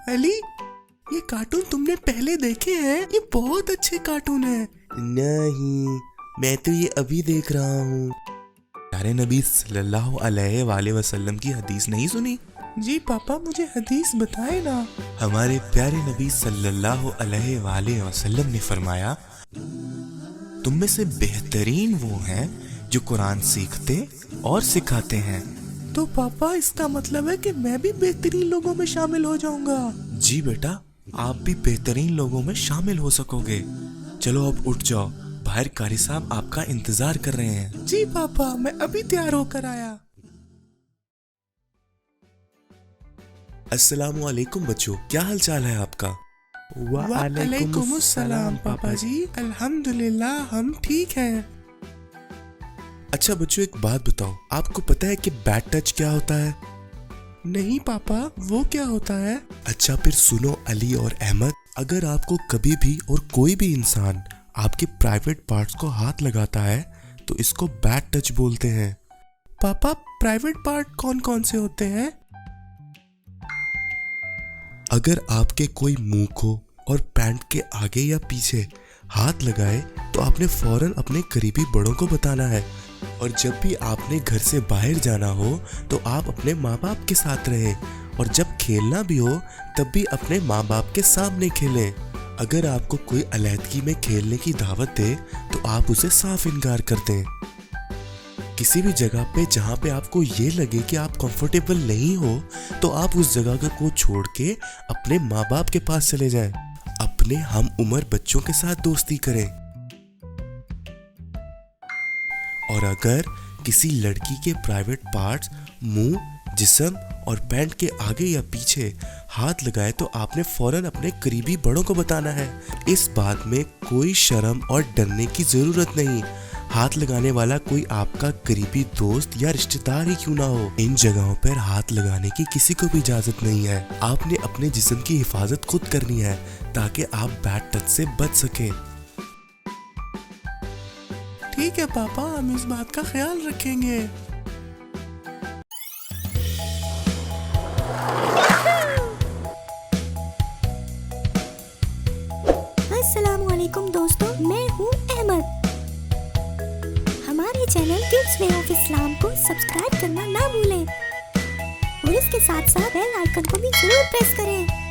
अली, ये कार्टून तुमने पहले देखे हैं? ये बहुत अच्छे कार्टून हैं। नहीं, मैं तो ये अभी देख रहा हूँ। प्यारे नबी सल्लल्लाहु अलैहि वसल्लम की हदीस नहीं सुनी? जी पापा, मुझे हदीस बताए ना। हमारे प्यारे नबी सल्लल्लाहु अलैहि वसल्लम ने फरमाया, तुम में से बेहतरीन वो हैं जो कुरान सीखते और सिखाते हैं। तो पापा इसका मतलब है कि मैं भी बेहतरीन लोगों में शामिल हो जाऊंगा? जी बेटा, आप भी बेहतरीन लोगों में शामिल हो सकोगे। चलो अब उठ जाओ, बाहर कारी साहब आपका इंतजार कर रहे हैं। जी पापा, मैं अभी तैयार होकर आया। अस्सलामु अलैकुम बच्चों, क्या हाल चाल है आपका? वालेकुम अस्सलाम पापा जी, अल्हम्दुलिल्लाह हम ठीक हैं। अच्छा बच्चों, एक बात बताओ, आपको पता है कि बैड टच क्या होता है? नहीं पापा, वो क्या होता है? अच्छा फिर सुनो अली और अहमद, अगर आपको कभी भी और कोई भी इंसान आपके प्राइवेट पार्ट्स को हाथ लगाता है तो इसको बैड टच बोलते हैं। पापा, प्राइवेट पार्ट कौन कौन से होते हैं? अगर आपके कोई मुंह को और पैंट के आगे या पीछे हाथ लगाए तो आपने फौरन अपने करीबी बड़ों को बताना है। और जब भी आपने घर से बाहर जाना हो तो आप अपने माँ बाप के साथ रहें, और जब खेलना भी हो तब भी अपने माँ बाप के सामने खेलें। अगर आपको कोई अलहदगी में खेलने की दावत दे तो आप उसे साफ इनकार कर दें। किसी भी जगह पे जहाँ पे आपको ये लगे कि आप कंफर्टेबल नहीं हो तो आप उस जगह को छोड़ के अपने माँ बाप के पास चले जाएं। अपने हम उम्र बच्चों के साथ दोस्ती करें। और अगर किसी लड़की के प्राइवेट पार्ट्स, मुंह, जिस्म और पैंट के आगे या पीछे हाथ लगाए तो आपने फौरन अपने करीबी बड़ों को बताना है। इस बात में कोई शर्म और डरने की जरूरत नहीं। हाथ लगाने वाला कोई आपका करीबी दोस्त या रिश्तेदार ही क्यों ना हो, इन जगहों पर हाथ लगाने की किसी को भी इजाजत नहीं है। आपने अपने जिस्म की हिफाजत खुद करनी है ताकि आप बैड टच से बच सकें। ठीक है पापा, हम इस बात का ख्याल रखेंगे। अस्सलामुअलैकुम दोस्तों, मैं हूँ अहमद। हमारे channel kids way of Islam को सब्सक्राइब करना ना भूलें और इसके साथ साथ बेल आइकन को भी जरूर प्रेस करें।